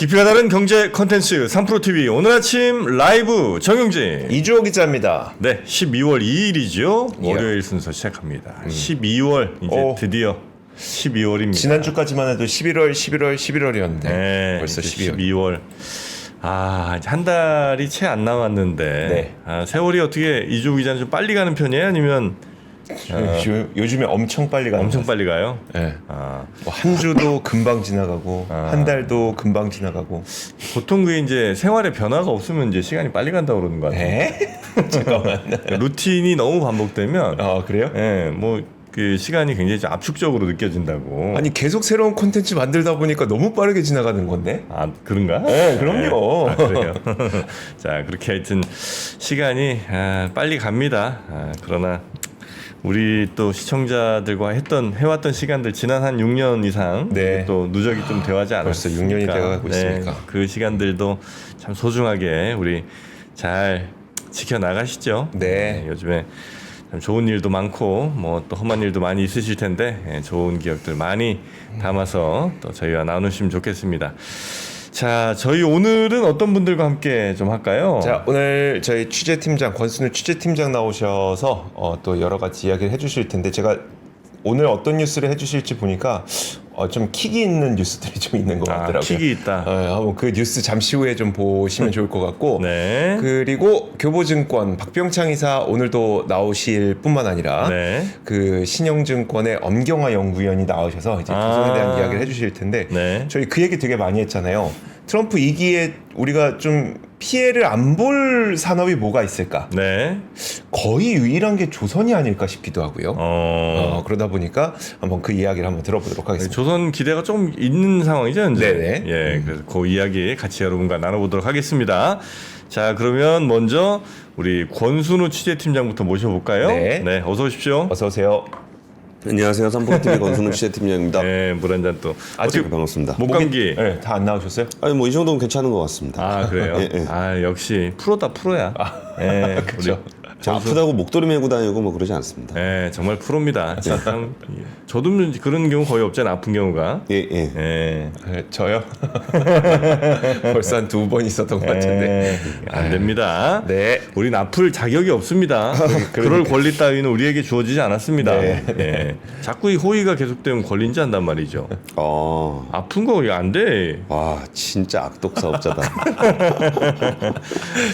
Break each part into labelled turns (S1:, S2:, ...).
S1: 깊이가 다른 경제 컨텐츠 3프로TV 오늘 아침 라이브 정용진
S2: 이주호 기자입니다.
S1: 네, 12월 2일이죠.
S2: 예.
S1: 월요일 순서 시작합니다. 12월 이제
S2: 오.
S1: 드디어 12월입니다.
S2: 지난주까지만 해도 11월이었는데
S1: 네,
S2: 벌써
S1: 이제
S2: 12월.
S1: 12월. 이제 한 달이 채 안 남았는데
S2: 네.
S1: 세월이 어떻게 이주호 기자는 좀 빨리 가는 편이에요? 아니면
S2: 요즘에 엄청 빨리 가는
S1: 엄청
S2: 것
S1: 빨리 가요?
S2: 같아요. 네.
S1: 아,
S2: 한 주도 금방 지나가고 한 달도 금방 지나가고.
S1: 보통 그게 이제 생활에 변화가 없으면 이제 시간이 빨리 간다고 그러는 거 같아요.
S2: 에? 잠깐만.
S1: 루틴이 너무 반복되면
S2: 그래요?
S1: 그 시간이 굉장히 좀 압축적으로 느껴진다고.
S2: 아니 계속 새로운 콘텐츠 만들다 보니까 너무 빠르게 지나가는 건데?
S1: 그런가?
S2: 네, 그럼요.
S1: 그래요. 자, 그렇게 하여튼 시간이 빨리 갑니다. 그러나 우리 또 시청자들과 해왔던 시간들 지난 한 6년 이상
S2: 네.
S1: 또 누적이 좀 되어가지 않았습니까?
S2: 벌써 6년이 돼가고 있으니까.
S1: 그 시간들도 참 소중하게 우리 잘 지켜나가시죠.
S2: 네.
S1: 요즘에 참 좋은 일도 많고 뭐 또 험한 일도 많이 있으실 텐데 좋은 기억들 많이 담아서 또 저희와 나누시면 좋겠습니다. 자, 저희 오늘은 어떤 분들과 함께 좀 할까요?
S2: 자, 오늘 저희 취재팀장 권순우 취재팀장 나오셔서 또 여러 가지 이야기를 해주실 텐데 제가 오늘 어떤 뉴스를 해주실지 보니까 좀 킥이 있는 뉴스들이 좀 있는 것 같더라고요.
S1: 킥이 있다.
S2: 한번 그 뉴스 잠시 후에 좀 보시면 좋을 것 같고
S1: 네.
S2: 그리고 교보증권 박병창 이사 오늘도 나오실 뿐만 아니라
S1: 네.
S2: 그 신영증권의 엄경화 연구위원이 나오셔서 이제 조선에 대한 이야기를 해주실 텐데
S1: 네.
S2: 저희 그 얘기 되게 많이 했잖아요. 트럼프 2기에 우리가 좀 피해를 안 볼 산업이 뭐가 있을까?
S1: 네.
S2: 거의 유일한 게 조선이 아닐까 싶기도 하고요. 그러다 보니까 한번 그 이야기를 한번 들어보도록 하겠습니다.
S1: 조선 기대가 좀 있는 상황이죠, 현재.
S2: 네네.
S1: 예, 그래서 그 이야기 같이 여러분과 나눠보도록 하겠습니다. 자, 그러면 먼저 우리 권순우 취재팀장부터 모셔볼까요?
S2: 네.
S1: 어서 오십시오.
S2: 어서 오세요.
S3: 안녕하세요. 3프로TV 권순우 취재팀장입니다.
S1: 네, 물 한 잔 또.
S3: 아직 반갑습니다.
S1: 목감기.
S2: 네, 다 안 나오셨어요?
S3: 아니 뭐 이 정도면 괜찮은 것 같습니다.
S1: 그래요?
S3: 예, 예.
S1: 역시 프로다, 프로야. 예,
S2: 그렇죠.
S3: 아프다고 목도리 메고 다니고 뭐 그러지 않습니다.
S1: 예, 정말 프로입니다. 참, 저도 그런 경우 거의 없잖아요, 아픈 경우가.
S3: 예, 예.
S1: 예.
S2: 네, 저요? 벌써 한 2번 있었던 것 같은데.
S1: 안 됩니다.
S2: 네.
S1: 우린 아플 자격이 없습니다. 그럴 권리 따위는 우리에게 주어지지 않았습니다.
S2: 네.
S1: 예. 자꾸 이 호의가 계속되면 걸린지 한단 말이죠. 아픈 거 이거 안 돼.
S3: 와, 진짜 악독 사업자다.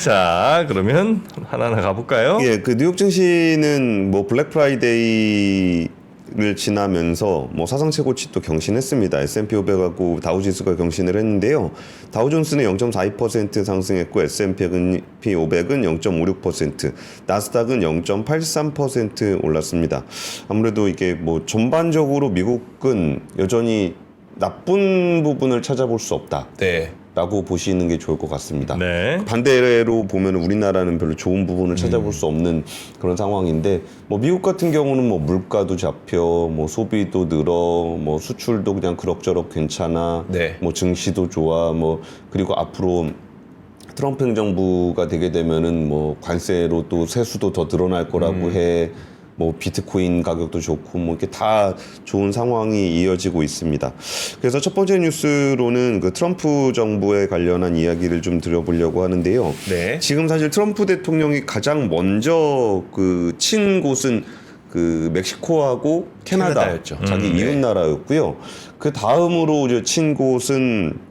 S1: 자, 그러면 하나하나 가볼까요?
S3: 예, 그 뉴욕 증시는 뭐 블랙 프라이데이를 지나면서 뭐 사상 최고치 또 경신했습니다. S&P 500하고 다우 지수가 경신을 했는데요. 다우 존스는 0.42% 상승했고 S&P 500은 0.56%, 나스닥은 0.83% 올랐습니다. 아무래도 이게 뭐 전반적으로 미국은 여전히 나쁜 부분을 찾아볼 수 없다.
S2: 네.
S3: 라고 보시는 게 좋을 것 같습니다.
S1: 네.
S3: 반대로 보면 우리나라는 별로 좋은 부분을 찾아볼 수 없는 그런 상황인데 뭐 미국 같은 경우는 뭐 물가도 잡혀 뭐 소비도 늘어 뭐 수출도 그냥 그럭저럭 괜찮아
S2: 네.
S3: 뭐 증시도 좋아 뭐 그리고 앞으로 트럼프 행정부가 되게 되면은 뭐 관세로 또 세수도 더 늘어날 거라고 해. 뭐 비트코인 가격도 좋고 뭐 이렇게 다 좋은 상황이 이어지고 있습니다. 그래서 첫 번째 뉴스로는 그 트럼프 정부에 관련한 이야기를 좀 드려보려고 하는데요.
S2: 네.
S3: 지금 사실 트럼프 대통령이 가장 먼저 그 친 곳은 그 멕시코하고 캐나다,
S2: 캐나다였죠.
S3: 자기 이웃 나라였고요. 그 다음으로 이제 친 곳은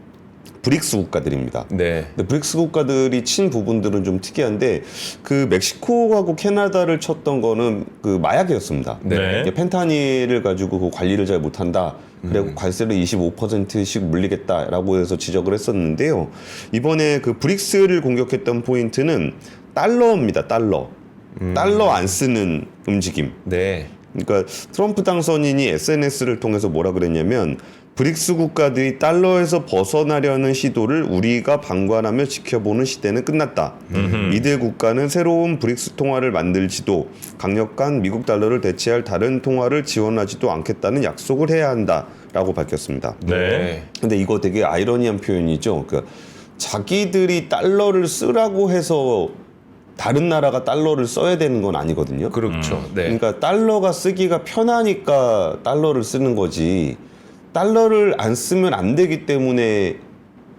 S3: 브릭스 국가들입니다.
S2: 네.
S3: 근데 브릭스 국가들이 친 부분들은 좀 특이한데 그 멕시코하고 캐나다를 쳤던 거는 그 마약이었습니다.
S1: 네.
S3: 이게 펜타닐을 가지고 그 관리를 잘 못한다. 그리고 관세를 25%씩 물리겠다라고 해서 지적을 했었는데요. 이번에 그 브릭스를 공격했던 포인트는 달러입니다. 달러. 달러 안 쓰는 움직임.
S2: 네.
S3: 그러니까 트럼프 당선인이 SNS를 통해서 뭐라 그랬냐면 브릭스 국가들이 달러에서 벗어나려는 시도를 우리가 방관하며 지켜보는 시대는 끝났다. 이들 국가는 새로운 브릭스 통화를 만들지도 강력한 미국 달러를 대체할 다른 통화를 지원하지도 않겠다는 약속을 해야 한다라고 밝혔습니다.
S1: 네.
S3: 근데 이거 되게 아이러니한 표현이죠. 그러니까 자기들이 달러를 쓰라고 해서 다른 나라가 달러를 써야 되는 건 아니거든요.
S2: 그렇죠. 네.
S3: 그러니까 달러가 쓰기가 편하니까 달러를 쓰는 거지 달러를 안 쓰면 안 되기 때문에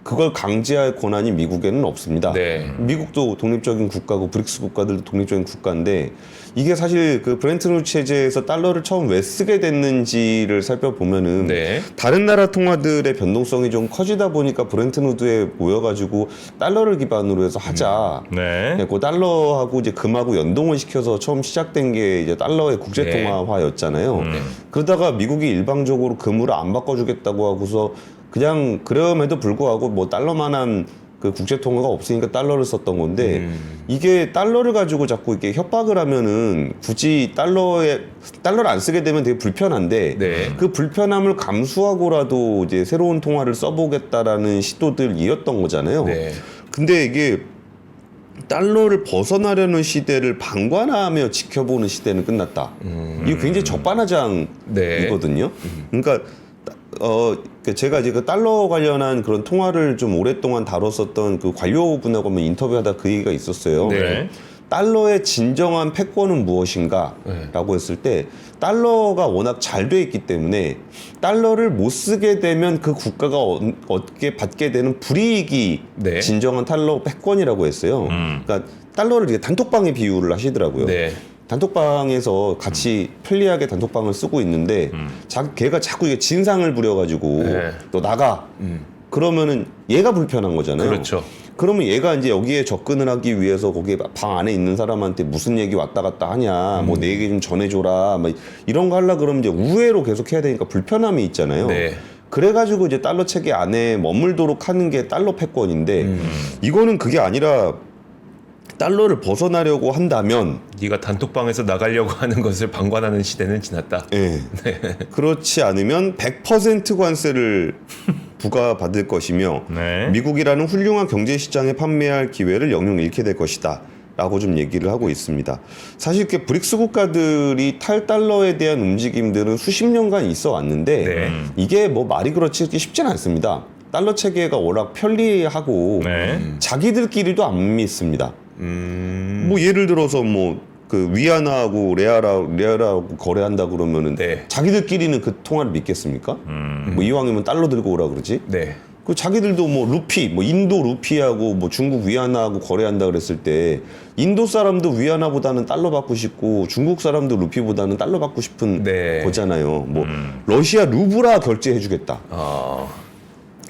S3: 그걸 강제할 권한이 미국에는 없습니다.
S2: 네.
S3: 미국도 독립적인 국가고 브릭스 국가들도 독립적인 국가인데 이게 사실 그 브렌튼우드 체제에서 달러를 처음 왜 쓰게 됐는지를 살펴보면은
S2: 네.
S3: 다른 나라 통화들의 변동성이 좀 커지다 보니까 브렌튼우드에 모여가지고 달러를 기반으로 해서 하자.
S1: 네.
S3: 그 달러하고 이제 금하고 연동을 시켜서 처음 시작된 게 이제 달러의 국제 통화화였잖아요. 그러다가 미국이 일방적으로 금으로 안 바꿔주겠다고 하고서 그냥 그럼에도 불구하고 뭐 달러만한 그 국제 통화가 없으니까 달러를 썼던 건데 이게 달러를 가지고 자꾸 이렇게 협박을 하면은 굳이 달러를 안 쓰게 되면 되게 불편한데
S2: 네.
S3: 그 불편함을 감수하고라도 이제 새로운 통화를 써보겠다라는 시도들이었던 거잖아요.
S2: 네.
S3: 근데 이게 달러를 벗어나려는 시대를 방관하며 지켜보는 시대는 끝났다. 이거 굉장히 적반하장이거든요. 그러니까 제가 이제 그 달러 관련한 그런 통화를 좀 오랫동안 다뤘었던 그 관료분하고 한번 인터뷰하다 그 얘기가 있었어요.
S2: 네.
S3: 달러의 진정한 패권은 무엇인가라고 했을 때 달러가 워낙 잘 돼 있기 때문에 달러를 못 쓰게 되면 그 국가가 받게 되는 불이익이
S2: 네.
S3: 진정한 달러 패권이라고 했어요. 그러니까 달러를 이제 단톡방에 비유를 하시더라고요.
S2: 네.
S3: 단톡방에서 같이 편리하게 단톡방을 쓰고 있는데 걔가 자꾸 이게 진상을 부려가지고
S2: 네.
S3: 너 나가 그러면은 얘가 불편한 거잖아요.
S2: 그렇죠.
S3: 그러면 얘가 이제 여기에 접근을 하기 위해서 거기에 방 안에 있는 사람한테 무슨 얘기 왔다 갔다 하냐 뭐 내 얘기 좀 전해줘라 막 이런 거 하려 그러면 이제 우회로 계속 해야 되니까 불편함이 있잖아요.
S2: 네.
S3: 그래가지고 이제 달러 체계 안에 머물도록 하는 게 달러 패권인데 이거는 그게 아니라 달러를 벗어나려고 한다면
S2: 네가 단톡방에서 나가려고 하는 것을 방관하는 시대는 지났다.
S3: 예. 그렇지 않으면 100% 관세를 부과받을 것이며
S1: 네.
S3: 미국이라는 훌륭한 경제 시장에 판매할 기회를 영영 잃게 될 것이다. 라고 좀 얘기를 하고 있습니다. 사실 이렇게 브릭스 국가들이 탈달러에 대한 움직임들은 수십 년간 있어 왔는데
S2: 네.
S3: 이게 뭐 말이 그렇지 쉽지는 않습니다. 달러 체계가 워낙 편리하고
S1: 네.
S3: 자기들끼리도 안 믿습니다. 뭐 예를 들어서 뭐 그 위안화하고 레알하고 거래한다 그러면은
S2: 네.
S3: 자기들끼리는 그 통화를 믿겠습니까? 뭐 이왕이면 달러 들고 오라 그러지?
S2: 네.
S3: 그 자기들도 뭐 루피, 뭐 인도 루피하고 뭐 중국 위안화하고 거래한다 그랬을 때 인도 사람도 위안화보다는 달러 받고 싶고 중국 사람도 루피보다는 달러 받고 싶은
S2: 네.
S3: 거잖아요. 뭐 러시아 루브라 결제해주겠다.
S2: 아,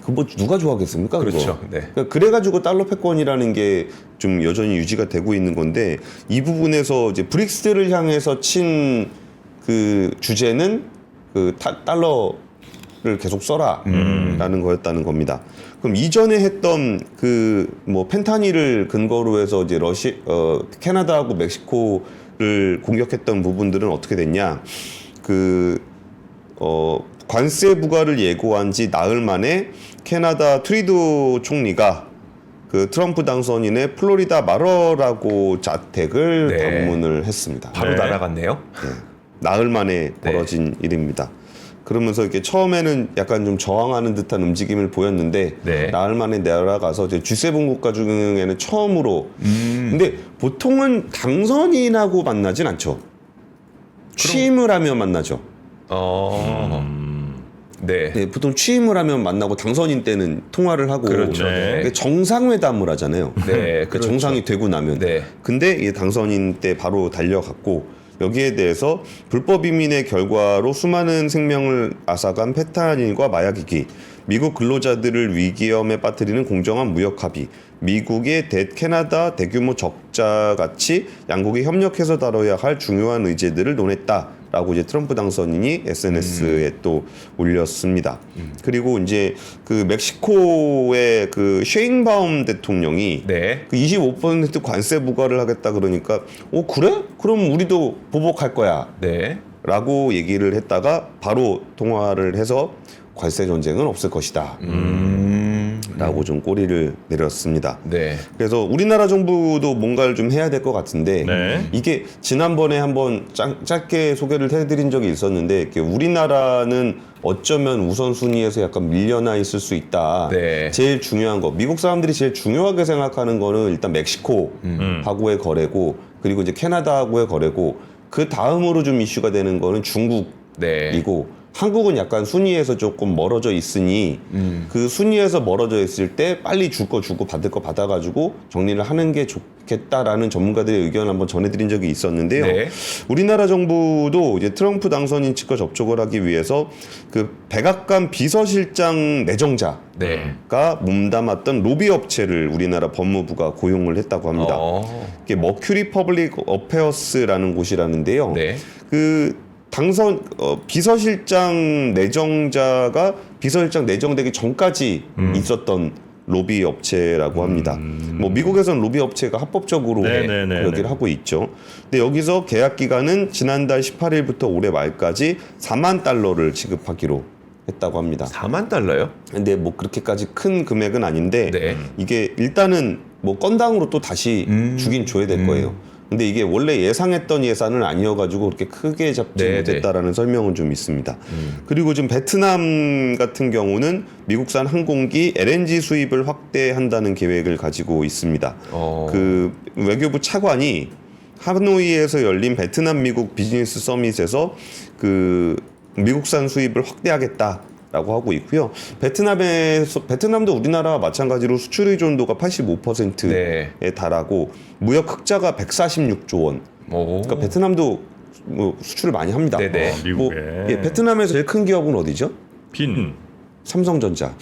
S3: 그 뭐 누가 좋아하겠습니까? 그거?
S2: 그렇죠. 네.
S3: 그러니까 그래가지고 달러 패권이라는 게 좀 여전히 유지가 되고 있는 건데 이 부분에서 이제 브릭스를 향해서 친 그 주제는 그 달러를 계속 써라라는 거였다는 겁니다. 그럼 이전에 했던 그 뭐 펜타닐을 근거로 해서 이제 캐나다하고 멕시코를 공격했던 부분들은 어떻게 됐냐? 관세 부과를 예고한 지 나흘 만에 캐나다 트리도 총리가 그 트럼프 당선인의 플로리다 마러라고 자택을
S2: 네.
S3: 방문을 했습니다.
S2: 바로
S1: 네.
S2: 날아갔네요.
S3: 나흘 만에 벌어진 일입니다. 그러면서 이렇게 처음에는 약간 좀 저항하는 듯한 움직임을 보였는데
S2: 네.
S3: 나흘 만에 날아가서 이제 G7 국가 중에는 처음으로 근데 보통은 당선인하고 만나진 않죠. 취임을 하면 만나죠.
S2: 네.
S3: 네, 보통 취임을 하면 만나고 당선인 때는 통화를 하고
S2: 그렇죠.
S1: 네.
S3: 그게 정상회담을 하잖아요.
S2: 네,
S3: 그
S2: 그렇죠.
S3: 정상이 되고 나면.
S2: 네.
S3: 근데 이 당선인 때 바로 달려갔고 여기에 대해서 불법 이민의 결과로 수많은 생명을 앗아간 페타닐과 마약이기, 미국 근로자들을 위기험에 빠뜨리는 공정한 무역 합의, 미국의 캐나다 대규모 적자 같이 양국이 협력해서 다뤄야 할 중요한 의제들을 논했다라고 이제 트럼프 당선인이 SNS에 또 올렸습니다. 그리고 이제 그 멕시코의 그 쉐인바움 대통령이
S2: 네.
S3: 그 25% 관세 부과를 하겠다 그러니까 그래? 그럼 우리도 보복할 거야.
S2: 네.
S3: 라고 얘기를 했다가 바로 통화를 해서 관세 전쟁은 없을 것이다. 라고 좀 꼬리를 내렸습니다.
S2: 네.
S3: 그래서 우리나라 정부도 뭔가를 좀 해야 될 것 같은데
S1: 네.
S3: 이게 지난번에 한번 짧게 소개를 해드린 적이 있었는데 이렇게 우리나라는 어쩌면 우선순위에서 약간 밀려나 있을 수 있다.
S2: 네.
S3: 제일 중요한 거 미국 사람들이 제일 중요하게 생각하는 거는 일단 멕시코하고의 거래고 그리고 이제 캐나다하고의 거래고 그 다음으로 좀 이슈가 되는 거는 중국이고
S2: 네.
S3: 한국은 약간 순위에서 조금 멀어져 있으니 그 순위에서 멀어져 있을 때 빨리 줄 거 주고 받을 거 받아가지고 정리를 하는 게 좋겠다라는 전문가들의 의견을 한번 전해드린 적이 있었는데요.
S2: 네.
S3: 우리나라 정부도 이제 트럼프 당선인 측과 접촉을 하기 위해서 그 백악관 비서실장 내정자가
S2: 네.
S3: 몸담았던 로비 업체를 우리나라 법무부가 고용을 했다고 합니다. 이게 머큐리 퍼블릭 어페어스라는 곳이라는데요.
S2: 네.
S3: 그 비서실장 내정자가 비서실장 내정되기 전까지 있었던 로비 업체라고 합니다. 뭐 미국에서는 로비 업체가 합법적으로
S1: 네네네네.
S3: 여기를 하고 있죠. 근데 여기서 계약 기간은 지난달 18일부터 올해 말까지 4만 달러를 지급하기로 했다고 합니다.
S2: 4만 달러요?
S3: 근데 뭐 그렇게까지 큰 금액은 아닌데
S2: 네.
S3: 이게 일단은 뭐 건당으로 또 다시 주긴 줘야 될 거예요. 근데 이게 원래 예상했던 예산은 아니어가지고 그렇게 크게 잡지
S2: 네,
S3: 못했다라는 설명은 좀 있습니다. 그리고 지금 베트남 같은 경우는 미국산 항공기 LNG 수입을 확대한다는 계획을 가지고 있습니다. 그 외교부 차관이 하노이에서 열린 베트남 미국 비즈니스 서밋에서 그 미국산 수입을 확대하겠다라고 하고 있고요. 베트남도 우리나라와 마찬가지로 수출 의존도가 85%에
S2: 네.
S3: 달하고 무역 흑자가 146조 원. 그러니까 베트남도 뭐 수출을 많이 합니다.
S2: 네네.
S3: 뭐,
S1: 미국에.
S3: 베트남에서 제일 큰 기업은 어디죠?
S1: 빈.
S3: 삼성전자.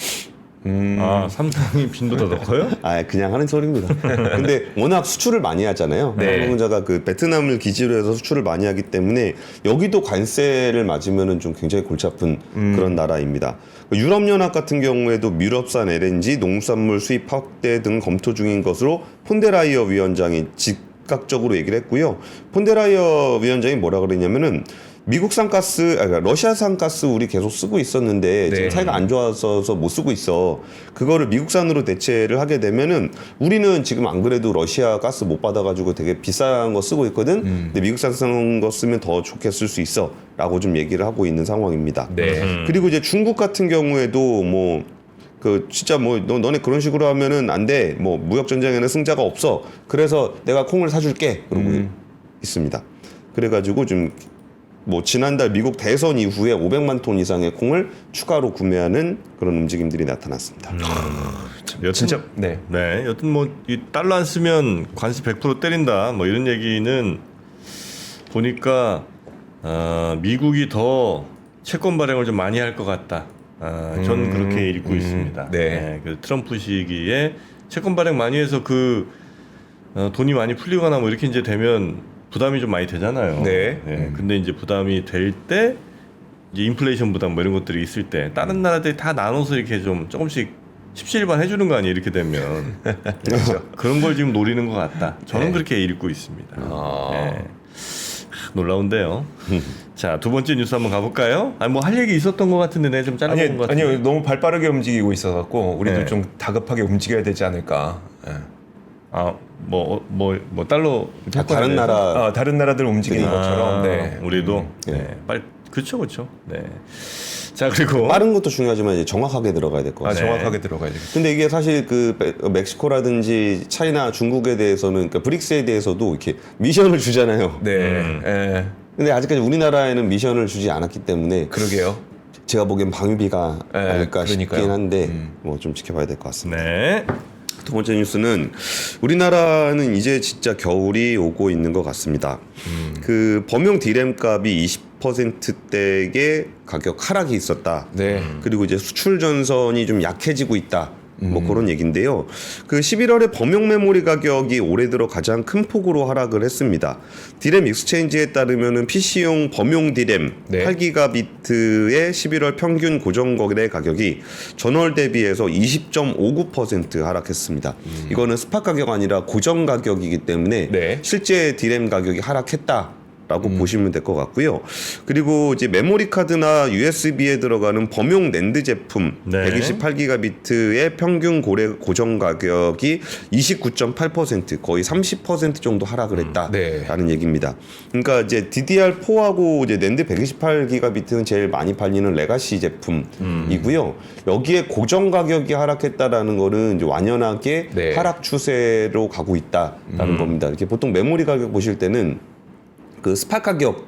S1: 아, 삼성이 빈보다 더 커요?
S3: 아, 그냥 하는 소리입니다. 근데 워낙 수출을 많이 하잖아요.
S2: 네.
S3: 삼성전자가 그 베트남을 기지로 해서 수출을 많이 하기 때문에 여기도 관세를 맞으면은 좀 굉장히 골치 아픈 그런 나라입니다. 유럽연합 같은 경우에도 유럽산 LNG, 농산물 수입 확대 등 검토 중인 것으로 폰데라이어 위원장이 즉각적으로 얘기를 했고요. 폰데라이어 위원장이 뭐라 그랬냐면은 미국산 가스, 그러니까 러시아산 가스 우리 계속 쓰고 있었는데 지금
S2: 네.
S3: 사이가 안 좋아서 못 쓰고 있어. 그거를 미국산으로 대체를 하게 되면은 우리는 지금 안 그래도 러시아 가스 못 받아가지고 되게 비싼 거 쓰고 있거든. 근데 미국산 쓰는 거 쓰면 더 좋게 쓸 수 있어.라고 좀 얘기를 하고 있는 상황입니다.
S2: 네.
S3: 그리고 이제 중국 같은 경우에도 뭐 그 진짜 뭐 너네 그런 식으로 하면은 안 돼. 뭐 무역 전쟁에는 승자가 없어. 그래서 내가 콩을 사줄게. 그러고 있습니다. 그래가지고 좀 뭐 지난달 미국 대선 이후에 500만 톤 이상의 콩을 추가로 구매하는 그런 움직임들이 나타났습니다.
S1: 여튼,
S2: 진짜 네.
S1: 네, 여튼 뭐 이 달러 안 쓰면 관세 100% 때린다. 뭐 이런 얘기는 보니까 미국이 더 채권 발행을 좀 많이 할 것 같다. 전 그렇게 읽고 있습니다.
S2: 네.
S1: 그 트럼프 시기에 채권 발행 많이 해서 그 돈이 많이 풀리거나 뭐 이렇게 이제 되면 부담이 좀 많이 되잖아요.
S2: 네.
S1: 근데 이제 부담이 될 때 이제 인플레이션 부담 뭐 이런 것들이 있을 때 다른 나라들이 다 나눠서 이렇게 좀 조금씩 십시일반 해주는 거 아니에요? 이렇게 되면
S2: 그렇죠.
S1: 그런 걸 지금 노리는 것 같다. 저는
S2: 네.
S1: 그렇게 읽고 있습니다.
S2: 아.
S1: 네. 놀라운데요. 자, 두 번째 뉴스 한번 가볼까요? 아니 뭐 할 얘기 있었던 것 같은데 내가 좀 잘라본 것 같은데.
S2: 아니요, 너무 발 빠르게 움직이고 있어갖고 우리도
S1: 네.
S2: 좀 다급하게 움직여야 되지 않을까. 예.
S1: 뭐 달러
S3: 다른 나라
S2: 다른 나라들 움직이는 것처럼. 네.
S1: 우리도 빨리 그렇죠. 네. 자, 그리고
S3: 빠른 것도 중요하지만 이제 정확하게 들어가야 될 것 같아요.
S2: 정확하게 들어가야 되겠죠.
S3: 근데 이게 사실 그 멕시코라든지 차이나 중국에 대해서는 그러니까 브릭스에 대해서도 이렇게 미션을 주잖아요.
S2: 네. 예.
S3: 근데 아직까지 우리나라에는 미션을 주지 않았기 때문에
S2: 그러게요.
S3: 제가 보기엔 방위비가
S2: 네,
S3: 아닐까
S2: 그러니까요.
S3: 싶긴 한데 뭐 좀 지켜봐야 될 것 같습니다.
S1: 네.
S3: 두 번째 뉴스는 우리나라는 이제 진짜 겨울이 오고 있는 것 같습니다. 그 범용 디램 값이 20%대의 가격 하락이 있었다.
S2: 네.
S3: 그리고 이제 수출 전선이 좀 약해지고 있다. 뭐 그런 얘기인데요. 그 11월에 범용 메모리 가격이 올해 들어 가장 큰 폭으로 하락을 했습니다. 디램 익스체인지에 따르면은 PC용 범용 디램
S2: 네.
S3: 8기가비트의 11월 평균 고정 거래 가격이 전월 대비해서 20.59% 하락했습니다. 이거는 스팟 가격 아니라 고정 가격이기 때문에
S2: 네.
S3: 실제 디램 가격이 하락했다. 라고 보시면 될 것 같고요. 그리고 이제 메모리 카드나 USB에 들어가는 범용 낸드 제품
S1: 네.
S3: 128기가비트의 평균 고정 가격이 29.8% 거의 30% 정도 하락을 했다라는
S2: 네.
S3: 얘기입니다. 그러니까 이제 DDR4하고 이제 낸드 128기가비트는 제일 많이 팔리는 레가시 제품이고요. 여기에 고정 가격이 하락했다라는 거는 이제 완연하게
S2: 네.
S3: 하락 추세로 가고 있다라는 겁니다. 이렇게 보통 메모리 가격 보실 때는 그 스팟 가격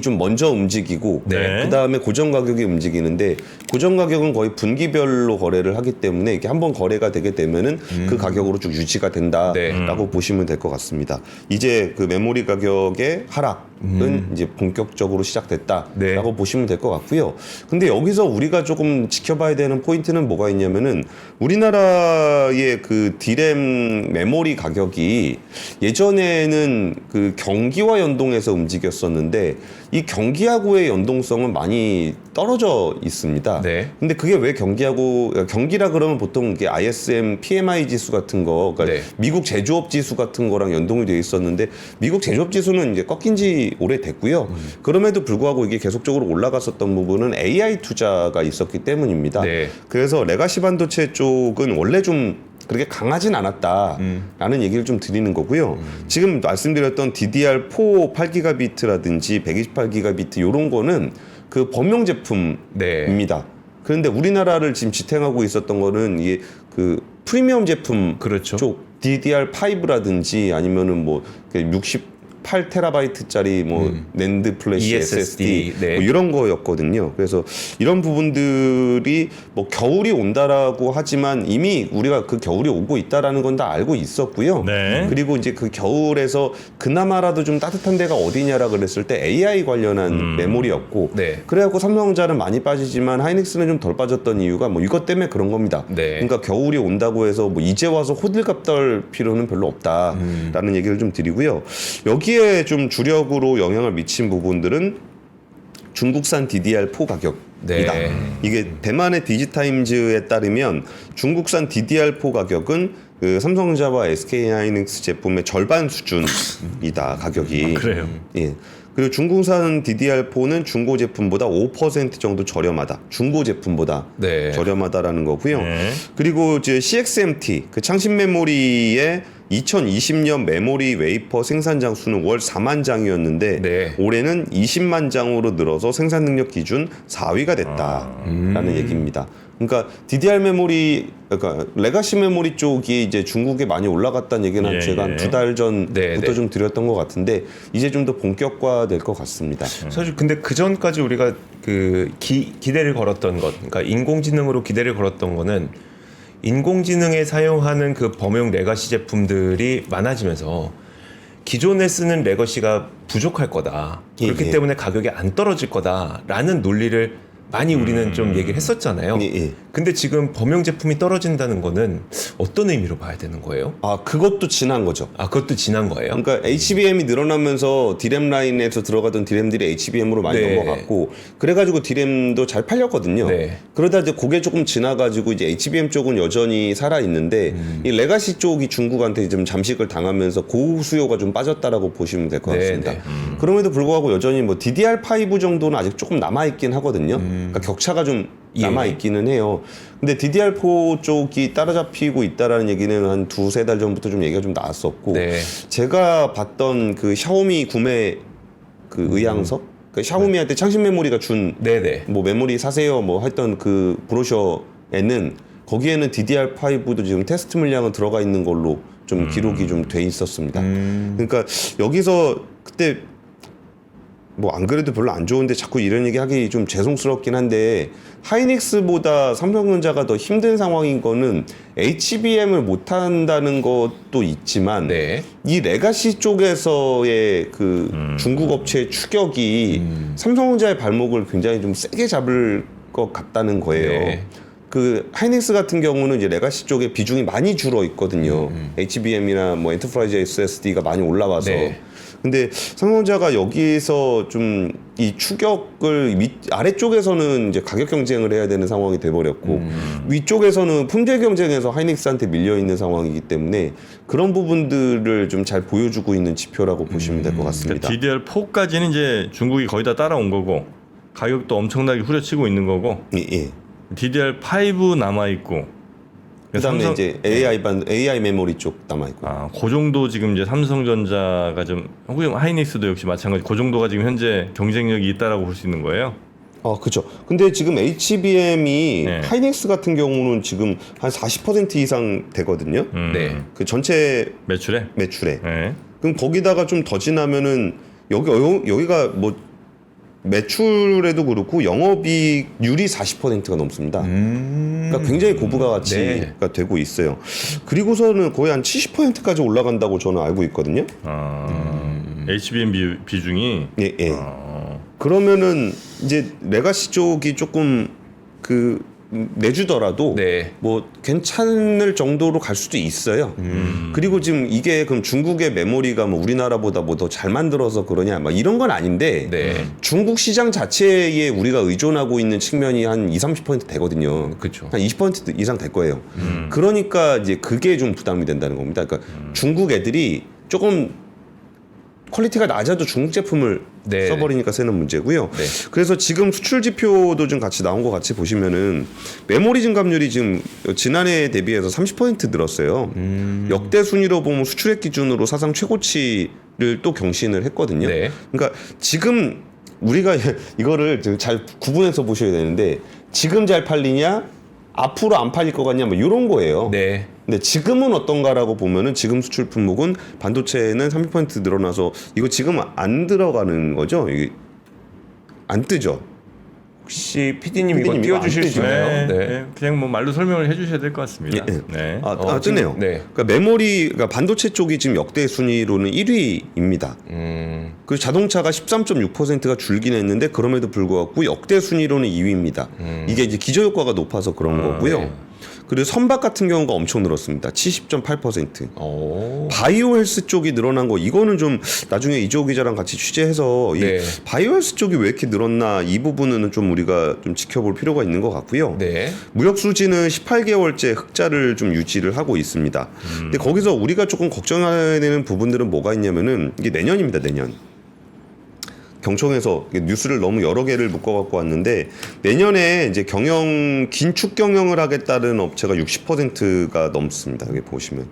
S3: 좀 먼저 움직이고
S1: 네.
S3: 그 다음에 고정 가격이 움직이는데 고정 가격은 거의 분기별로 거래를 하기 때문에 이게 한번 거래가 되게 되면은 그 가격으로 쭉 유지가 된다라고 보시면 될 것 같습니다. 이제 그 메모리 가격의 하락은 이제 본격적으로 시작됐다라고
S2: 네.
S3: 보시면 될 것 같고요. 근데 여기서 우리가 조금 지켜봐야 되는 포인트는 뭐가 있냐면은 우리나라의 그 디램 메모리 가격이 예전에는 그 경기와 연동해서 움직였었는데 이 경기하고의 연동성은 많이 떨어져 있습니다.
S2: 네.
S3: 근데 그게 왜 경기라 그러면 보통 이게 ISM PMI 지수 같은 거, 그러니까
S2: 네.
S3: 미국 제조업 지수 같은 거랑 연동이 되어 있었는데 미국 제조업 지수는 이제 꺾인 지 오래됐고요. 그럼에도 불구하고 이게 계속적으로 올라갔었던 부분은 AI 투자가 있었기 때문입니다.
S2: 네.
S3: 그래서 레가시 반도체 쪽은 원래 좀 그렇게 강하진 않았다라는 얘기를 좀 드리는 거고요. 지금 말씀드렸던 DDR4 8기가비트라든지 128기가비트 이런 거는 그 범용 제품입니다. 그런데 우리나라를 지금 지탱하고 있었던 거는 이게 그 프리미엄 제품
S2: 그렇죠.
S3: 쪽 DDR5라든지 아니면은 뭐 68TB짜리 뭐 낸드 플래시 SSD
S2: 네.
S3: 뭐 이런 거였거든요. 그래서 이런 부분들이 뭐 겨울이 온다라고 하지만 이미 우리가 그 겨울이 오고 있다라는 건 다 알고 있었고요.
S1: 네.
S3: 그리고 이제 그 겨울에서 그나마라도 좀 따뜻한 데가 어디냐라 그랬을 때 AI 관련한 메모리였고
S2: 네.
S3: 그래갖고 삼성전자는 많이 빠지지만 하이닉스는 좀 덜 빠졌던 이유가 뭐 이것 때문에 그런 겁니다.
S2: 네.
S3: 그러니까 겨울이 온다고 해서 뭐 이제 와서 호들갑 떨 필요는 별로 없다라는 얘기를 좀 드리고요. 여기에 좀 주력으로 영향을 미친 부분들은 중국산 DDR4 가격이다.
S2: 네.
S3: 이게 대만의 디지타임즈에 따르면 중국산 DDR4 가격은 그 삼성전자와 SK하이닉스 제품의 절반 수준이다 가격이.
S1: 그래요.
S3: 예. 그리고 중국산 DDR4는 중고 제품보다 5% 정도 저렴하다. 중고 제품보다
S2: 네.
S3: 저렴하다라는 거고요.
S1: 네.
S3: 그리고 이제 CXMT 그 창신 메모리의 2020년 메모리 웨이퍼 생산장 수는 월 4만 장이었는데
S2: 네.
S3: 올해는 20만 장으로 늘어서 생산 능력 기준 4위가 됐다라는 얘기입니다. 그러니까 DDR 메모리, 그러니까 레가시 메모리 쪽이 이제 중국에 많이 올라갔다는 얘기는
S1: 예,
S3: 제가 한
S1: 예.
S3: 2달 전부터
S2: 네, 네.
S3: 좀 드렸던 것 같은데 이제 좀 더 본격화될 것 같습니다.
S2: 사실 근데 그 전까지 우리가 그 기대를 걸었던 것, 그러니까 인공지능으로 기대를 걸었던 거는 인공지능에 사용하는 그 범용 레가시 제품들이 많아지면서 기존에 쓰는 레거시가 부족할 거다.
S3: 예,
S2: 그렇기
S3: 예.
S2: 때문에 가격이 안 떨어질 거다라는 논리를 많이 우리는 좀 얘기를 했었잖아요.
S3: 예, 예.
S2: 근데 지금 범용 제품이 떨어진다는 거는 어떤 의미로 봐야 되는 거예요?
S3: 아, 그것도 지난 거죠.
S2: 아, 그것도 지난 거예요?
S3: 그러니까 HBM이 늘어나면서 디램 라인에서 들어가던 디램들이 HBM으로 많이
S2: 네.
S3: 넘어갔고 그래가지고 디램도 잘 팔렸거든요.
S2: 네.
S3: 그러다 이제 그게 조금 지나가지고 이제 HBM 쪽은 여전히 살아 있는데 이 레가시 쪽이 중국한테 좀 잠식을 당하면서 고우 수요가 좀 빠졌다라고 보시면 될 것
S2: 네,
S3: 같습니다.
S2: 네.
S3: 그럼에도 불구하고 여전히 뭐 DDR5 정도는 아직 조금 남아 있긴 하거든요. 그러니까 격차가 좀 남아 있기는 해요. 근데 DDR4 쪽이 따라잡히고 있다라는 얘기는 한 2-3달 전부터 좀 얘기가 좀 나왔었고
S2: 네.
S3: 제가 봤던 그 샤오미 구매 그 의향서 그 샤오미한테 창신 메모리가 준
S2: 네네.
S3: 뭐 메모리 사세요 뭐 했던 그 브로셔에는 거기에는 DDR5도 지금 테스트 물량은 들어가 있는 걸로 좀 기록이 좀 돼 있었습니다. 그러니까 여기서 그때 뭐 안 그래도 별로 안 좋은데 자꾸 이런 얘기 하기 좀 죄송스럽긴 한데 하이닉스보다 삼성전자가 더 힘든 상황인 거는 HBM을 못 한다는 것도 있지만
S2: 네.
S3: 이 레가시 쪽에서의 그 중국 업체의 추격이 삼성전자의 발목을 굉장히 좀 세게 잡을 것 같다는 거예요.
S2: 네.
S3: 그 하이닉스 같은 경우는 이제 레가시 쪽에 비중이 많이 줄어 있거든요. HBM이나 뭐 엔터프라이즈 SSD가 많이 올라와서.
S2: 네.
S3: 근데 삼성전자가 여기에서 좀 이 추격을 아래쪽에서는 이제 가격 경쟁을 해야 되는 상황이 돼버렸고 위쪽에서는 품질 경쟁에서 하이닉스한테 밀려 있는 상황이기 때문에 그런 부분들을 좀 잘 보여주고 있는 지표라고 보시면 될 것 같습니다.
S1: DDR4까지는 이제 중국이 거의 다 따라온 거고 가격도 엄청나게 후려치고 있는 거고
S3: 예, 예.
S1: DDR5 남아 있고
S3: 그다음에 이제 AI 메모리 쪽 남아 있고.
S1: 그 정도 지금 이제 삼성전자가 좀 혹은 하이닉스도 역시 마찬가지. 그 정도가 지금 현재 경쟁력이 있다라고 볼 수 있는 거예요.
S3: 그렇죠. 근데 지금 HBM이
S1: 네.
S3: 하이닉스 같은 경우는 지금 한 40% 이상 되거든요.
S2: 네.
S3: 그 전체
S1: 매출에.
S3: 매출에.
S1: 네.
S3: 그럼 거기다가 좀 더 지나면은 여기가 뭐 매출에도 그렇고 영업이익률이 40%가 넘습니다. 그러니까 굉장히 고부가 가치가 되고 있어요. 그리고서는 거의 한 70%까지 올라간다고 저는 알고 있거든요.
S1: HBM 비중이
S3: 예, 예. 그러면은 이제 레가시 쪽이 조금 내주더라도
S2: 네.
S3: 뭐 괜찮을 정도로 갈 수도 있어요. 그리고 지금 이게 그럼 중국의 메모리가 뭐 우리나라보다 뭐 더 잘 만들어서 그러냐 막 이런 건 아닌데
S2: 네.
S3: 중국 시장 자체에 우리가 의존하고 있는 측면이 한 20-30% 되거든요.
S2: 그쵸.
S3: 한 20% 이상 될 거예요. 그러니까 이제 그게 좀 부담이 된다는 겁니다. 그러니까 중국 애들이 조금 퀄리티가 낮아도 중국 제품을
S2: 네.
S3: 써버리니까 새는 문제고요.
S2: 네.
S3: 그래서 지금 수출 지표도 좀 같이 나온 거 같이 보시면은 메모리 증감률이 지금 지난해 대비해서 30% 늘었어요. 역대 순위로 보면 수출액 기준으로 사상 최고치를 또 경신을 했거든요.
S2: 네.
S3: 그러니까 지금 우리가 이거를 잘 구분해서 보셔야 되는데 지금 잘 팔리냐 앞으로 안 팔릴 것 같냐 뭐 이런 거예요.
S2: 네.
S3: 근데 지금은 어떤가라고 보면은 지금 수출 품목은 반도체는 30% 늘어나서 이거 지금 안 들어가는 거죠? 이게 안 뜨죠?
S2: 혹시 PD님 이거
S3: PD 님
S2: 띄워주실
S3: 이거
S2: 수
S3: 안
S2: 있나요?
S1: 네. 그냥 뭐 말로 설명을 해주셔야 될 것 같습니다.
S3: 예, 예.
S1: 네.
S3: 뜨네요.
S2: 네.
S3: 그러니까 메모리, 그러니까 반도체 쪽이 지금 역대 순위로는 1위입니다. 그리고 자동차가 13.6%가 줄긴 했는데 그럼에도 불구하고 역대 순위로는 2위입니다. 이게 이제 기저 효과가 높아서 그런 거고요.
S2: 네.
S3: 그리고 선박 같은 경우가 엄청 늘었습니다. 70.8%.
S2: 오.
S3: 바이오 헬스 쪽이 늘어난 거 이거는 좀 나중에 이재호 기자랑 같이 취재해서
S2: 네.
S3: 이 바이오 헬스 쪽이 왜 이렇게 늘었나 이 부분은 좀 우리가 좀 지켜볼 필요가 있는 것 같고요.
S2: 네.
S3: 무역 수지는 18개월째 흑자를 좀 유지를 하고 있습니다. 근데 거기서 우리가 조금 걱정해야 되는 부분들은 뭐가 있냐면은 이게 내년입니다. 내년. 경총에서 뉴스를 너무 여러 개를 묶어갖고 왔는데 내년에 이제 긴축 경영을 하겠다는 업체가 60%가 넘습니다. 여기 보시면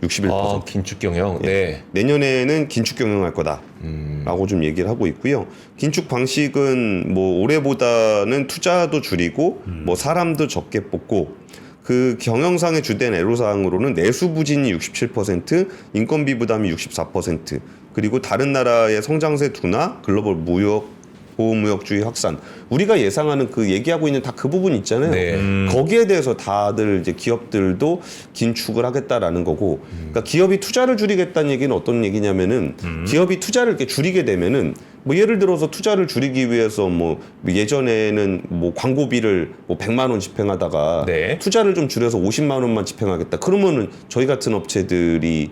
S3: 61%.
S2: 긴축 경영. 네.
S3: 내년에는 긴축 경영할 거다라고 좀 얘기를 하고 있고요. 긴축 방식은 뭐 올해보다는 투자도 줄이고 뭐 사람도 적게 뽑고 그 경영상의 주된 애로사항으로는 내수 부진이 67%, 인건비 부담이 64%, 그리고 다른 나라의 성장세 둔화, 글로벌 무역 보호무역주의 확산. 우리가 예상하는 그 얘기하고 있는 다 그 부분 있잖아요.
S2: 네.
S3: 거기에 대해서 다들 이제 기업들도 긴축을 하겠다라는 거고. 그러니까 기업이 투자를 줄이겠다는 얘기는 어떤 얘기냐면은 기업이 투자를 이렇게 줄이게 되면은 뭐 예를 들어서 투자를 줄이기 위해서 뭐 예전에는 뭐 광고비를 뭐 100만 원 집행하다가
S2: 네.
S3: 투자를 좀 줄여서 50만 원만 집행하겠다. 그러면은 저희 같은 업체들이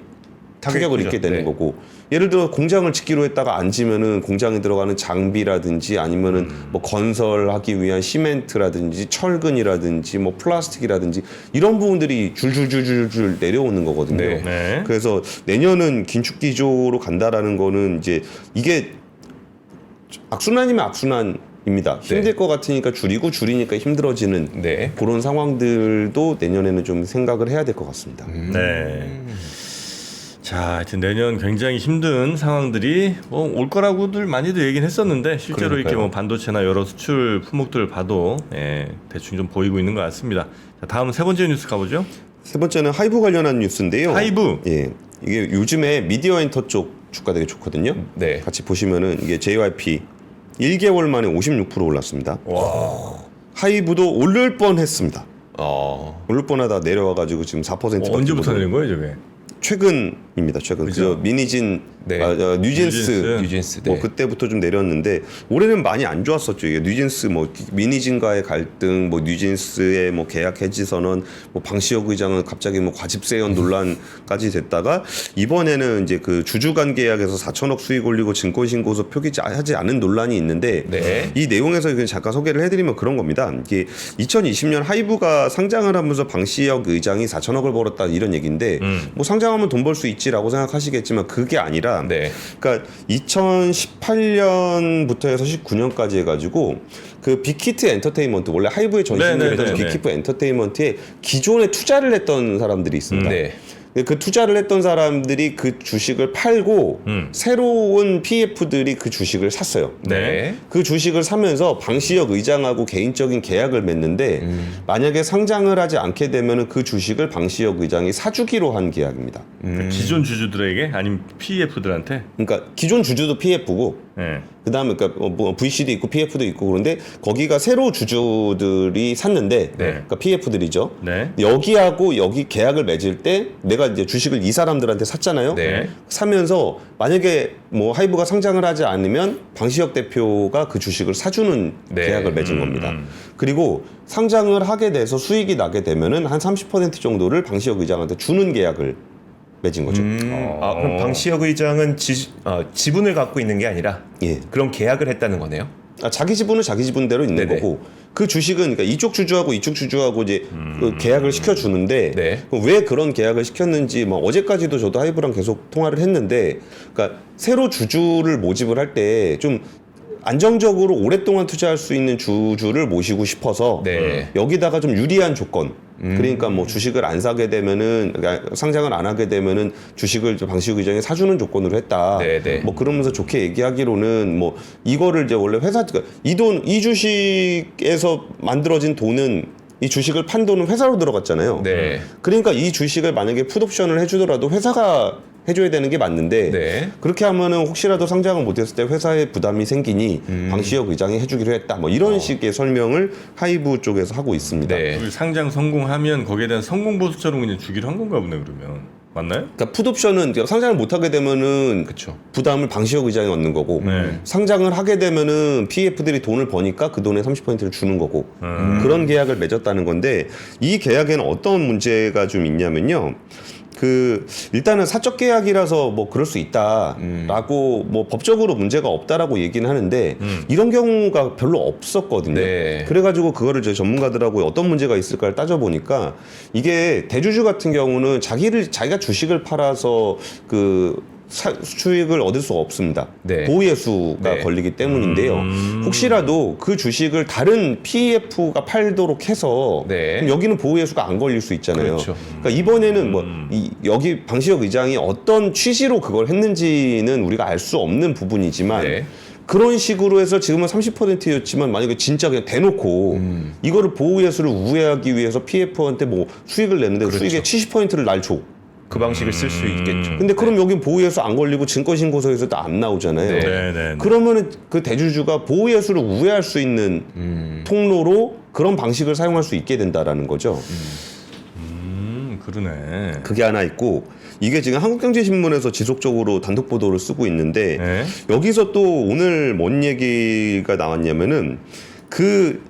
S3: 타격을 입게 되는
S2: 네.
S3: 거고, 예를 들어 공장을 짓기로 했다가 안 지면은 공장에 들어가는 장비라든지 아니면은 뭐 건설하기 위한 시멘트라든지 철근이라든지 뭐 플라스틱이라든지 이런 부분들이 줄줄줄줄줄 내려오는 거거든요.
S2: 네.
S1: 네.
S3: 그래서 내년은 긴축 기조로 간다라는 거는 이제 이게 악순환이면 악순환입니다. 힘들 것 같으니까 줄이고 줄이니까 힘들어지는
S2: 네.
S3: 그런 상황들도 내년에는 좀 생각을 해야 될 것 같습니다.
S1: 네. 자, 하여튼 내년 굉장히 힘든 상황들이 뭐 올 거라고들 많이들 얘기는 했었는데 실제로 이렇게
S2: 그러니까요.
S1: 뭐 반도체나 여러 수출 품목들을 봐도 대충 좀 보이고 있는 것 같습니다. 자, 다음 세 번째 뉴스 가보죠.
S3: 세 번째는 하이브 관련한 뉴스인데요.
S1: 하이브.
S3: 예. 이게 요즘에 미디어 엔터 쪽 주가 되게 좋거든요.
S2: 네.
S3: 같이 보시면은 이게 JYP 1개월 만에 56% 올랐습니다. 하이브도 오를 뻔했습니다. 오를 뻔하다 내려와가지고 지금 4%가
S1: 언제부터 내린 거예요, 저게?
S3: 최근입니다. 최근.
S1: 그죠?
S3: 그저 미니진,
S2: 네.
S3: 뉴진스,
S2: 뉴진스.
S3: 뭐
S2: 네.
S3: 그때부터 좀 내렸는데 올해는 많이 안 좋았었죠. 이게 뉴진스 뭐 미니진과의 갈등, 뭐 뉴진스의 뭐 계약 해지 선언, 뭐 방시혁 의장은 갑자기 뭐 과집세연 논란까지 됐다가 이번에는 이제 그 주주간 계약에서 4천억 수익 올리고 증권 신고서 표기하지 않은 논란이 있는데
S2: 네.
S3: 이 내용에서 그냥 잠깐 소개를 해드리면 그런 겁니다. 이게 2020년 하이브가 상장을 하면서 방시혁 의장이 4천억을 벌었다 이런 얘기인데 뭐 상장하면 돈 벌 수 있지라고 생각하시겠지만 그게 아니라
S2: 네.
S3: 그러니까 2018년부터 해서 19년까지 해가지고 그 빅히트 엔터테인먼트 원래 하이브의 전신이었던
S1: 네네네네.
S3: 빅히트 엔터테인먼트에 기존에 투자를 했던 사람들이 있습니다.
S2: 네.
S3: 그 투자를 했던 사람들이 그 주식을 팔고 새로운 PF들이 그 주식을 샀어요.
S2: 네.
S3: 그 주식을 사면서 방시혁 의장하고 개인적인 계약을 맺는데 만약에 상장을 하지 않게 되면 그 주식을 방시혁 의장이 사주기로 한 계약입니다.
S1: 그 기존 주주들에게 아니면 PF들한테.
S3: 그러니까 기존 주주도 PF고
S1: 네.
S3: 그다음에 그러니까 뭐 VC도 있고 PF도 있고 그런데 거기가 새로 주주들이 샀는데 그러니까 PF들이죠.
S1: 네.
S3: 여기하고 여기 계약을 맺을 때 내가 이제 주식을 이 사람들한테 샀잖아요.
S2: 네.
S3: 사면서 만약에 뭐 하이브가 상장을 하지 않으면 방시혁 대표가 그 주식을 사주는
S2: 네.
S3: 계약을 맺은 겁니다. 그리고 상장을 하게 돼서 수익이 나게 되면은 한 30% 정도를 방시혁 의장한테 주는 계약을 맺은 거죠.
S2: 그럼 방시혁 의장은 지분을 갖고 있는 게 아니라
S3: 예.
S2: 그런 계약을 했다는 거네요.
S3: 자기 지분은 자기 지분대로 있는
S2: 네네.
S3: 거고 그 주식은 그러니까 이쪽 주주하고 이쪽 주주하고 이제 그 계약을 시켜주는데
S2: 네.
S3: 그럼 왜 그런 계약을 시켰는지 뭐 어제까지도 저도 하이브랑 계속 통화를 했는데 그러니까 새로 주주를 모집을 할 때 좀 안정적으로 오랫동안 투자할 수 있는 주주를 모시고 싶어서
S2: 네.
S3: 여기다가 좀 유리한 조건 그러니까 뭐 주식을 안 사게 되면은 그러니까 상장을 안 하게 되면은 주식을 방시혁 의장이 사주는 조건으로 했다.
S2: 네네.
S3: 뭐 그러면서 좋게 얘기하기로는 뭐 이거를 이제 원래 회사 이 주식에서 만들어진 돈은 이 주식을 판 돈은 회사로 들어갔잖아요.
S2: 네.
S3: 그러니까 이 주식을 만약에 풋옵션을 해주더라도 회사가 해줘야 되는 게 맞는데
S2: 네.
S3: 그렇게 하면은 혹시라도 상장을 못했을 때 회사에 부담이 생기니 방시혁 의장이 해주기로 했다. 뭐 이런 식의 설명을 하이브 쪽에서 하고 있습니다.
S2: 네.
S1: 그 상장 성공하면 거기에 대한 성공 보수처럼 그냥 주기로 한 건가 보네 그러면. 맞나요?
S3: 그러니까 풋옵션은 상장을 못하게 되면은
S2: 그쵸.
S3: 부담을 방시혁 의장이 얻는 거고
S1: 네.
S3: 상장을 하게 되면은 PF들이 돈을 버니까 그 돈의 30%를 주는 거고 그런 계약을 맺었다는 건데 이 계약에는 어떤 문제가 좀 있냐면요. 그 일단은 사적 계약이라서 뭐 그럴 수 있다라고 뭐 법적으로 문제가 없다라고 얘기는 하는데 이런 경우가 별로 없었거든요.
S2: 네.
S3: 그래가지고 그거를 저 전문가들하고 어떤 문제가 있을까를 따져보니까 이게 대주주 같은 경우는 자기가 주식을 팔아서 그 수익을 얻을 수가 없습니다.
S2: 네.
S3: 보호예수가
S2: 네.
S3: 걸리기 때문인데요. 혹시라도 그 주식을 다른 PF가 팔도록 해서
S2: 네.
S3: 그럼 여기는 보호예수가 안 걸릴 수 있잖아요.
S2: 그렇죠.
S3: 그러니까 이번에는 뭐 여기 방시혁 의장이 어떤 취지로 그걸 했는지는 우리가 알 수 없는 부분이지만
S2: 네.
S3: 그런 식으로 해서 지금은 30%였지만 만약에 진짜 그냥 대놓고 이거를 보호예수를 우회하기 위해서 PF한테 뭐 수익을 냈는데
S2: 그렇죠.
S3: 수익의 70%를 날 줘.
S2: 그 방식을 쓸 수 있겠죠.
S3: 근데 그럼 여긴 보호예수 안 걸리고 증권신고서에서도 안 나오잖아요.
S2: 네.
S1: 네.
S3: 그러면은 그 대주주가 보호예수를 우회할 수 있는 통로로 그런 방식을 사용할 수 있게 된다라는 거죠.
S1: 그러네.
S3: 그게 하나 있고 이게 지금 한국경제신문에서 지속적으로 단독 보도를 쓰고 있는데
S1: 네.
S3: 여기서 또 오늘 뭔 얘기가 나왔냐면은 그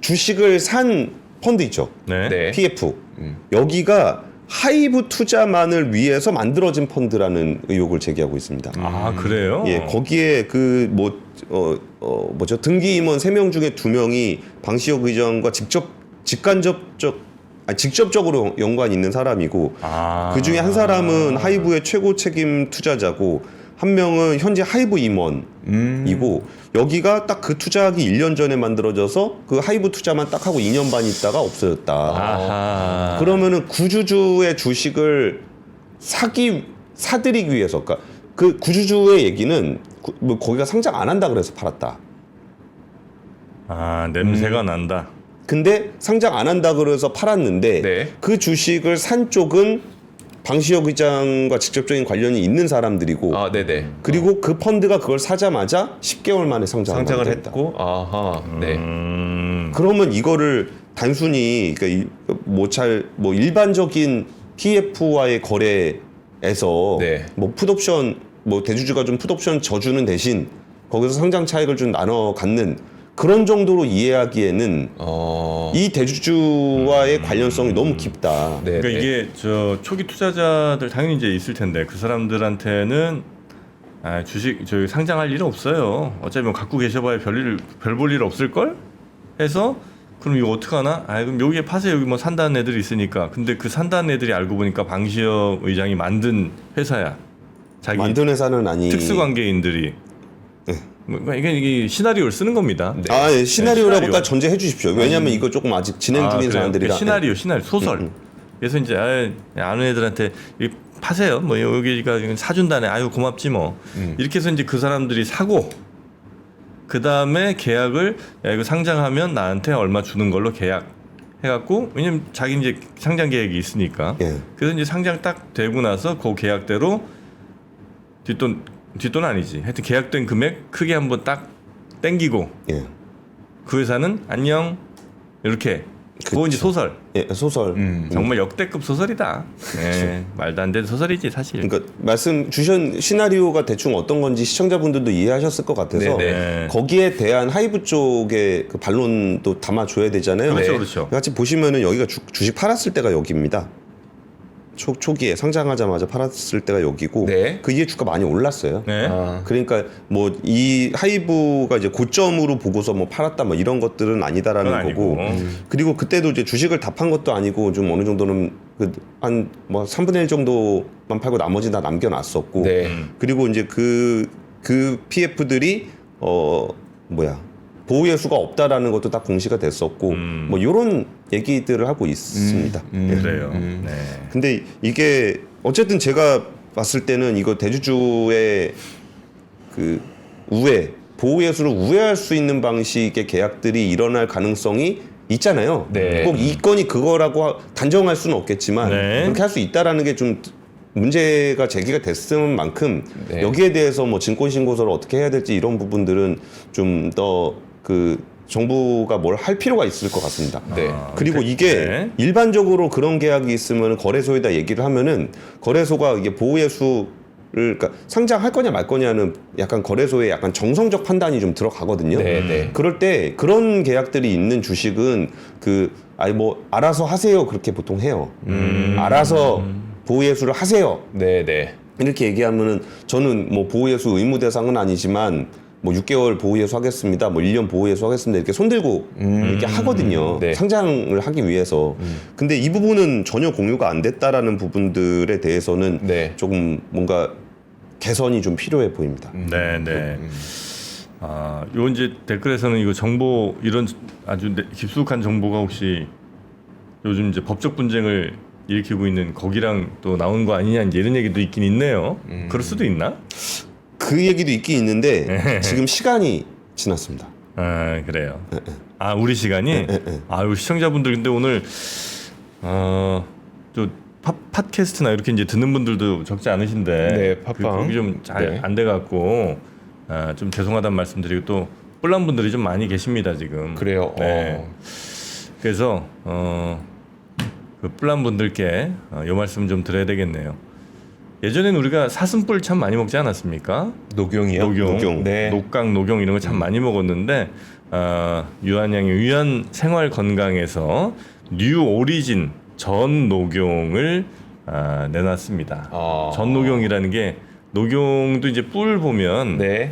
S3: 주식을 산 펀드 있죠.
S1: 네.
S2: 네.
S3: PF. 여기가 하이브 투자만을 위해서 만들어진 펀드라는 의혹을 제기하고 있습니다.
S1: 아 그래요?
S3: 예, 거기에 그 뭐죠 등기 임원 3명 중에 2명이 방시혁 의장과 직접적으로 연관이 있는 사람이고
S1: 아.
S3: 그 중에 한 사람은 하이브의 최고 책임 투자자고 한 명은 현재 하이브 임원이고 여기가 딱 그 투자하기 1년 전에 만들어져서 그 하이브 투자만 딱 하고 2년 반 있다가 없어졌다.
S1: 아하.
S3: 그러면은 구주주의 주식을 사들이기 위해서, 그러니까 그 구주주의 얘기는 뭐 거기가 상장 안 한다 그래서 팔았다.
S1: 아 냄새가 난다.
S3: 근데 상장 안 한다 그래서 팔았는데
S2: 네.
S3: 그 주식을 산 쪽은 방시혁 의장과 직접적인 관련이 있는 사람들이고
S2: 아, 네네.
S3: 그리고 그 펀드가 그걸 사자마자 10개월 만에 상장을 했다.
S2: 했고, 아하, 네.
S3: 그러면 이거를 단순히 그러니까 뭐 일반적인 PF와의 거래에서
S2: 네.
S3: 뭐 풋옵션 뭐 대주주가 좀 풋옵션 져주는 대신 거기서 상장 차익을 좀 나눠 갖는 그런 정도로 이해하기에는 이 대주주와의 관련성이 너무 깊다.
S2: 네.
S1: 그러니까
S2: 네.
S1: 이게 저 초기 투자자들 당연히 이제 있을 텐데 그 사람들한테는 주식 저기 상장할 일은 없어요. 어차피 뭐 갖고 계셔봐야 별 볼 일 없을 걸 해서 그럼 이거 어떡 하나? 그럼 여기에 파세요. 여기 뭐 산다는 애들이 있으니까. 근데 그 산다는 애들이 알고 보니까 방시혁 의장이 만든 회사야. 자기
S3: 만든 회사는 아니.
S1: 특수관계인들이. 뭐 이게 시나리오를 쓰는 겁니다.
S2: 네.
S3: 아, 예, 시나리오라고
S1: 시나리오.
S3: 딱 전제해 주십시오. 왜냐하면 이거 조금 아직 진행 중인
S1: 그래요?
S3: 사람들이라.
S1: 시나리오 소설. 그래서 이제 아는 애들한테 이 파세요. 뭐 여기가 사준다네. 아유 고맙지 뭐. 이렇게 해서 이제 그 사람들이 사고 그 다음에 계약을 야 이거 상장하면 나한테 얼마 주는 걸로 계약 해갖고 왜냐면 자기 이제 상장 계획이 있으니까.
S3: 예.
S1: 그래서 이제 상장 딱 되고 나서 그 계약대로 뒷돈 아니지. 하여튼 계약된 금액 크게 한번 딱 땡기고
S3: 예.
S1: 그 회사는 안녕 이렇게. 그거 이제 소설.
S3: 예, 소설.
S1: 정말 역대급 소설이다. 예, 말도 안 되는 소설이지 사실.
S3: 그러니까 말씀 주신 시나리오가 대충 어떤 건지 시청자분들도 이해하셨을 것 같아서
S2: 네네.
S3: 거기에 대한 하이브 쪽의 그 반론도 담아줘야 되잖아요.
S1: 그렇죠,
S3: 네.
S1: 그렇죠.
S3: 같이 보시면은 여기가 주식 팔았을 때가 여기입니다. 초기에 상장하자마자 팔았을 때가 여기고
S2: 네.
S3: 그 이후에 주가 많이 올랐어요.
S1: 네.
S2: 아.
S3: 그러니까 뭐 이 하이브가 이제 고점으로 보고서 뭐 팔았다 뭐 이런 것들은 아니다라는
S1: 그건
S3: 거고
S1: 아니고.
S3: 그리고 그때도 이제 주식을 다 판 것도 아니고 좀 어느 정도는 한 뭐 3분의 1 정도만 팔고 나머지 다 남겨놨었고
S2: 네.
S3: 그리고 이제 그 PF들이 보호 예수가 없다라는 것도 다 공시가 됐었고 뭐 이런 얘기들을 하고 있습니다. 예.
S1: 그래요. 네.
S3: 근데 이게 어쨌든 제가 봤을 때는 이거 대주주의 그 우회 보호 예수를 우회할 수 있는 방식의 계약들이 일어날 가능성이 있잖아요.
S2: 네.
S3: 꼭 이 건이 그거라고 단정할 수는 없겠지만
S1: 네.
S3: 그렇게 할 수 있다라는 게 좀 문제가 제기가 됐은 만큼
S2: 네.
S3: 여기에 대해서 뭐 증권 신고서를 어떻게 해야 될지 이런 부분들은 좀 더 그 정부가 뭘 할 필요가 있을 것 같습니다.
S2: 네.
S3: 그리고 이게
S1: 네.
S3: 일반적으로 그런 계약이 있으면 거래소에다 얘기를 하면은 거래소가 이게 보호 예수를 그러니까 상장할 거냐 말 거냐는 약간 거래소에 약간 정성적 판단이 좀 들어가거든요.
S2: 네, 네.
S3: 그럴 때 그런 계약들이 있는 주식은 뭐 알아서 하세요 그렇게 보통 해요. 알아서 보호 예수를 하세요.
S2: 네, 네.
S3: 이렇게 얘기하면은 저는 뭐 보호 예수 의무 대상은 아니지만 뭐 6개월 보호 예수 하겠습니다. 뭐 1년 보호 예수 하겠습니다. 이렇게 손들고 이렇게 하거든요.
S2: 네.
S3: 상장을 하기 위해서. 근데 이 부분은 전혀 공유가 안 됐다라는 부분들에 대해서는
S2: 네.
S3: 조금 뭔가 개선이 좀 필요해 보입니다.
S1: 네, 네. 요 이제 댓글에서는 이거 정보 이런 아주 깊숙한 정보가 혹시 요즘 이제 법적 분쟁을 일으키고 있는 거기랑 또 나온 거 아니냐 이제 이런 얘기도 있긴 있네요. 그럴 수도 있나?
S3: 그 얘기도 있긴 있는데 지금 시간이 지났습니다.
S1: 아 그래요. 우리 시간이 우리 시청자분들 근데 오늘 또 팟캐스트나 이렇게 이제 듣는 분들도 적지 않으신데
S2: 네, 팟빵.
S1: 그게 좀 잘
S2: 네.
S1: 안 돼갖고 좀 죄송하다는 말씀드리고 또 뿔난 분들이 좀 많이 계십니다 지금.
S2: 그래요.
S1: 네. 그래서 그 뿔난 분들께 요 말씀 좀 드려야 되겠네요. 예전에는 우리가 사슴뿔 참 많이 먹지 않았습니까?
S2: 녹용이요?
S3: 녹용.
S2: 네.
S1: 녹강, 녹용 이런 거 참 많이 먹었는데 유한양의 유한 생활 건강에서 뉴 오리진 전 녹용을 내놨습니다. 전 녹용이라는 게 녹용도 이제 뿔 보면
S2: 네.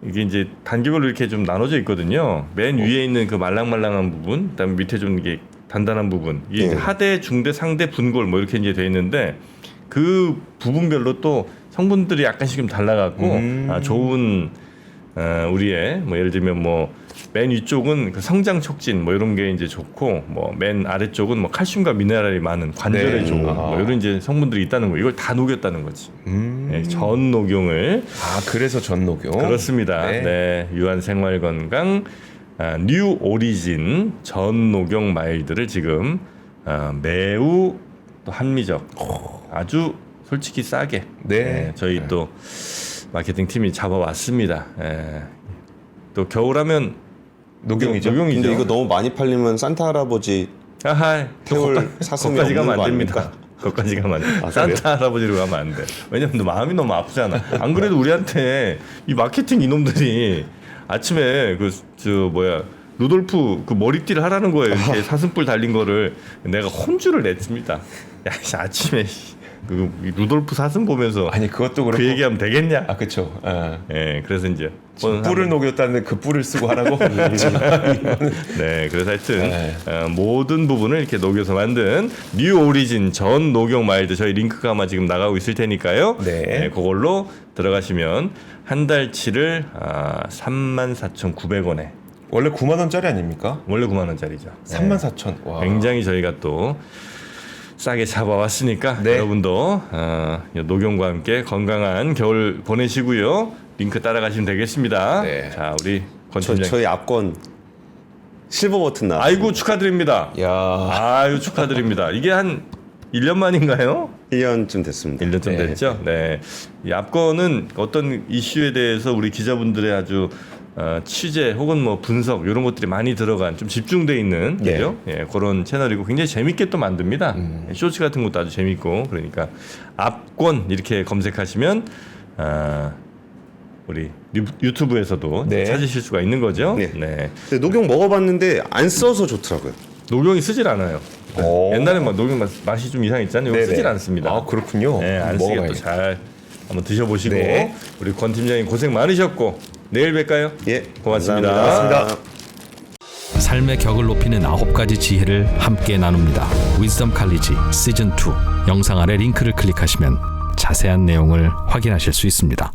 S1: 이게 이제 단계별로 이렇게 좀 나눠져 있거든요. 맨 위에 있는 그 말랑말랑한 부분, 그다음에 밑에 좀 이게 단단한 부분, 이게
S3: 네.
S1: 하대, 중대, 상대, 분골 뭐 이렇게 이제 돼 있는데 그 부분별로 또 성분들이 약간씩 좀 달라갖고 좋은 우리의 뭐 예를 들면 뭐 맨 위쪽은 그 성장 촉진 뭐 이런 게 이제 좋고 뭐 맨 아래쪽은 뭐 칼슘과 미네랄이 많은 관절에
S2: 네.
S1: 좋은 뭐 이런 이제 성분들이 있다는 거 이걸 다 녹였다는 거지. 전 녹용을
S2: 그래서 전 녹용.
S1: 그렇습니다.
S2: 네.
S1: 네, 유한 생활 건강 뉴 오리진 전 녹용 마일드를 지금 매우 또 합리적, 아주 솔직히 싸게
S2: 네.
S1: 저희 또 마케팅 팀이 잡아왔습니다. 또 겨울하면
S2: 녹용이죠.
S1: 녹용이죠.
S3: 근데 이거 너무 많이 팔리면 산타 할아버지
S1: 아하,
S3: 태울 사슴이
S1: 거기까지
S3: 없는
S1: 가면
S3: 거
S1: 안 됩니다.
S3: 아닙니까?
S1: 거기까지 가면 안 돼. 산타 할아버지로 가면 안 돼. 왜냐면 너 마음이 너무 아프잖아. 안 그래도 우리한테 이 마케팅 이놈들이 아침에 루돌프 그 머리띠를 하라는 거예요. 이렇게 사슴뿔 달린 거를 내가 혼주를 냈습니다. 야, 아침에 그 루돌프 사슴 보면서
S2: 아니 그것도 그렇고.
S1: 그 얘기하면 되겠냐?
S2: 그렇죠.
S1: 그래서 이제
S2: 뿔을 녹였다는데 그 뿔을 쓰고 하라고.
S1: 네, 그래서 하여튼 모든 부분을 이렇게 녹여서 만든 뉴 오리진 전 녹용 마일드 저희 링크가 아마 지금 나가고 있을 테니까요.
S2: 네.
S1: 그걸로 들어가시면 한 달치를 34,900원에
S2: 원래 9만 원짜리 아닙니까?
S1: 원래 9만 원짜리죠.
S2: 34,000. 와.
S1: 굉장히 저희가 또 싸게 잡아왔으니까
S2: 네.
S1: 여러분도 녹용과 함께 건강한 겨울 보내시고요. 링크 따라가시면 되겠습니다.
S2: 네.
S1: 자, 우리 권 팀장.
S3: 저희 앞권 실버 버튼 나.
S1: 아이고 축하드립니다.
S2: 야,
S1: 아유 축하드립니다. 이게 한 1년 만인가요?
S3: 1년쯤 됐습니다.
S1: 1년쯤
S2: 네.
S1: 됐죠. 네. 이 앞거는 어떤 이슈에 대해서 우리 기자분들의 아주 취재 혹은 뭐 분석 이런 것들이 많이 들어간 좀 집중돼 있는
S2: 네.
S1: 그죠? 예, 그런 채널이고 굉장히 재밌게 또 만듭니다. 쇼츠 같은 것도 아주 재밌고 그러니까 앞권 이렇게 검색하시면 우리 유튜브에서도
S2: 네.
S1: 찾으실 수가 있는 거죠.
S3: 네.
S1: 네.
S3: 근데 녹용 먹어봤는데 안 써서 좋더라고요.
S1: 녹용이 쓰질 않아요.
S2: 오.
S1: 옛날에 막 녹용 맛이 좀 이상했잖아요. 이거
S2: 네네.
S1: 쓰질 않습니다.
S2: 아, 그렇군요.
S1: 네, 안 쓰게 또
S2: 먹어봐야겠다.
S1: 잘 한번 드셔보시고
S2: 네.
S1: 우리 권 팀장님 고생 많으셨고 내일 뵐까요?
S3: 예,
S1: 고맙습니다.
S3: 감사합니다.
S4: 삶의 격을 높이는 9가지 지혜를 함께 나눕니다. 위즈덤 칼리지 시즌 2 영상 아래 링크를 클릭하시면 자세한 내용을 확인하실 수 있습니다.